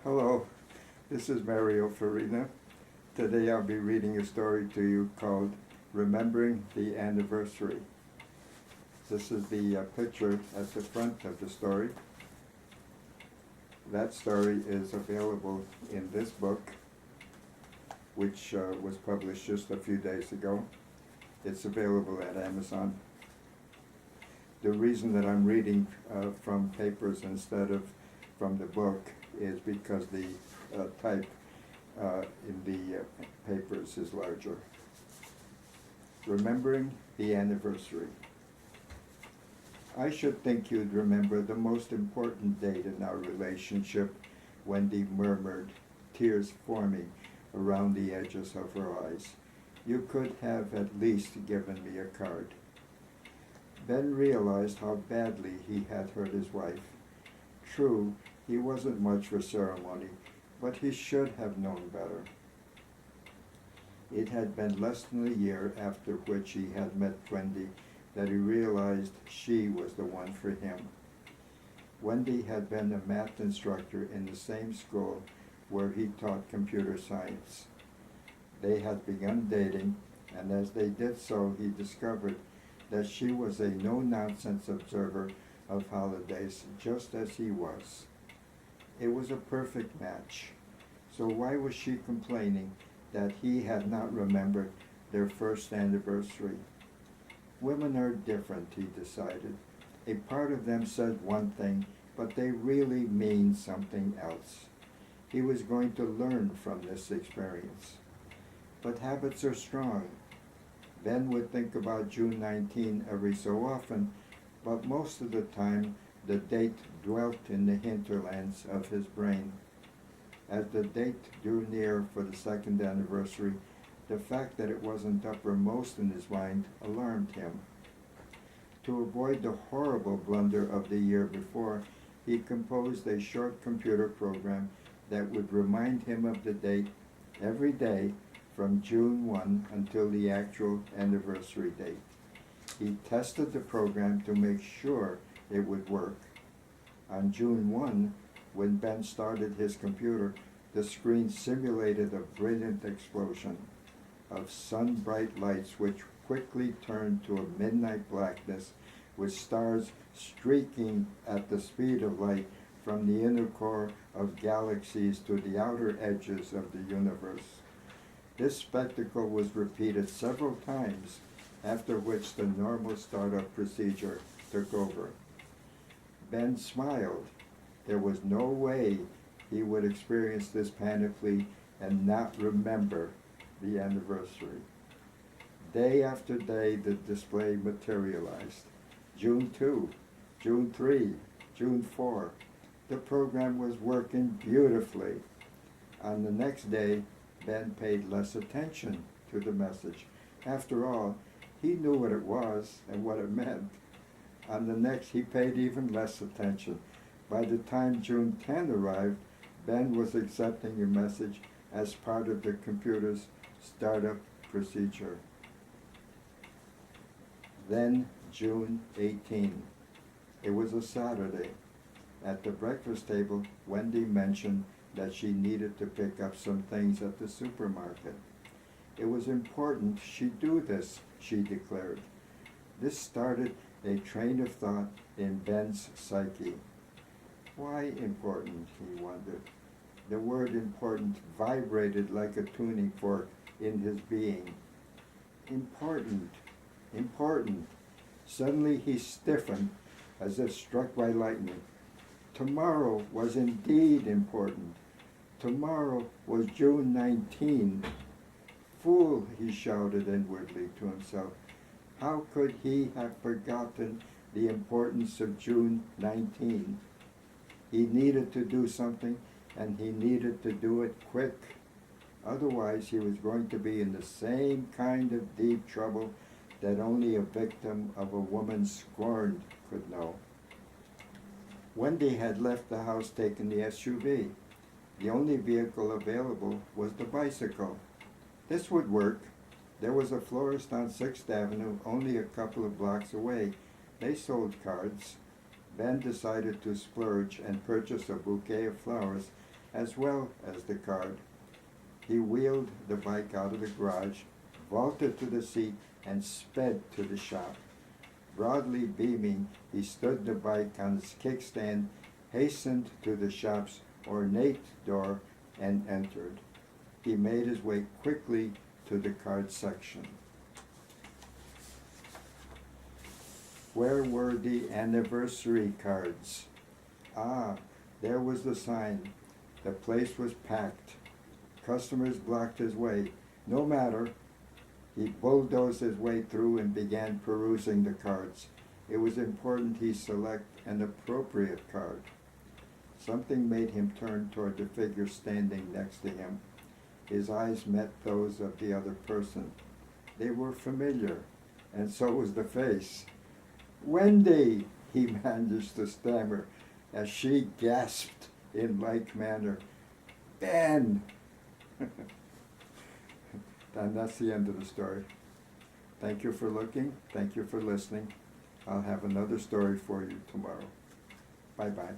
Hello, this is Mario Farina. Today I'll be reading a story to you called Remembering the Anniversary. This is the picture at the front of the story. That story is available in this book, which was published just a few days ago. It's available at Amazon. The reason that I'm reading from papers instead of from the book is because the type in the papers is larger. Remembering the Anniversary. I should think you'd remember the most important date in our relationship, Wendy murmured, tears forming around the edges of her eyes. You could have at least given me a card. Ben realized how badly he had hurt his wife. True, he wasn't much for ceremony, but he should have known better. It had been less than a year after which he had met Wendy that he realized she was the one for him. Wendy had been a math instructor in the same school where he taught computer science. They had begun dating, and as they did so, he discovered that she was a no-nonsense observer of holidays, just as he was. It was a perfect match. So why was she complaining that he had not remembered their first anniversary? Women are different, he decided. A part of them says one thing, but they really mean something else. He was going to learn from this experience. But habits are strong. Ben would think about June 19 every so often, but most of the time the date dwelt in the hinterlands of his brain. As the date drew near for the second anniversary, the fact that it wasn't uppermost in his mind alarmed him. To avoid the horrible blunder of the year before, he composed a short computer program that would remind him of the date every day from June 1 until the actual anniversary date. He tested the program to make sure it would work. On June 1, when Ben started his computer, the screen simulated a brilliant explosion of sun-bright lights which quickly turned to a midnight blackness with stars streaking at the speed of light from the inner core of galaxies to the outer edges of the universe. This spectacle was repeated several times, after which the normal startup procedure took over. Ben smiled. There was no way he would experience this panoply and not remember the anniversary. Day after day, the display materialized. June 2, June 3, June 4. The program was working beautifully. On the next day, Ben paid less attention to the message. After all, he knew what it was and what it meant. On the next, he paid even less attention. By the time June 10 arrived, Ben was accepting your message as part of the computer's startup procedure. Then June 18. It was a Saturday. At the breakfast table, Wendy mentioned that she needed to pick up some things at the supermarket. It was important she do this, she declared. This started a train of thought in Ben's psyche. Why important, he wondered. The word important vibrated like a tuning fork in his being. Important, important. Suddenly he stiffened as if struck by lightning. Tomorrow was indeed important. Tomorrow was June 19. Fool, he shouted inwardly to himself. How could he have forgotten the importance of June 19? He needed to do something, and he needed to do it quick. Otherwise, he was going to be in the same kind of deep trouble that only a victim of a woman scorned could know. Wendy had left the house taking the SUV. The only vehicle available was the bicycle. This would work. There was a florist on 6th Avenue only a couple of blocks away. They sold cards. Ben decided to splurge and purchase a bouquet of flowers as well as the card. He wheeled the bike out of the garage, vaulted to the seat, and sped to the shop. Broadly beaming, he stood the bike on its kickstand, hastened to the shop's ornate door, and entered. He made his way quickly to the card section. Where were the anniversary cards? Ah, there was the sign. The place was packed. Customers blocked his way. No matter. He bulldozed his way through and began perusing the cards. It was important he select an appropriate card. Something made him turn toward the figure standing next to him. His eyes met those of the other person. They were familiar, and so was the face. "Wendy," he managed to stammer, as she gasped in like manner. "Ben!" And that's the end of the story. Thank you for looking. Thank you for listening. I'll have another story for you tomorrow. Bye-bye.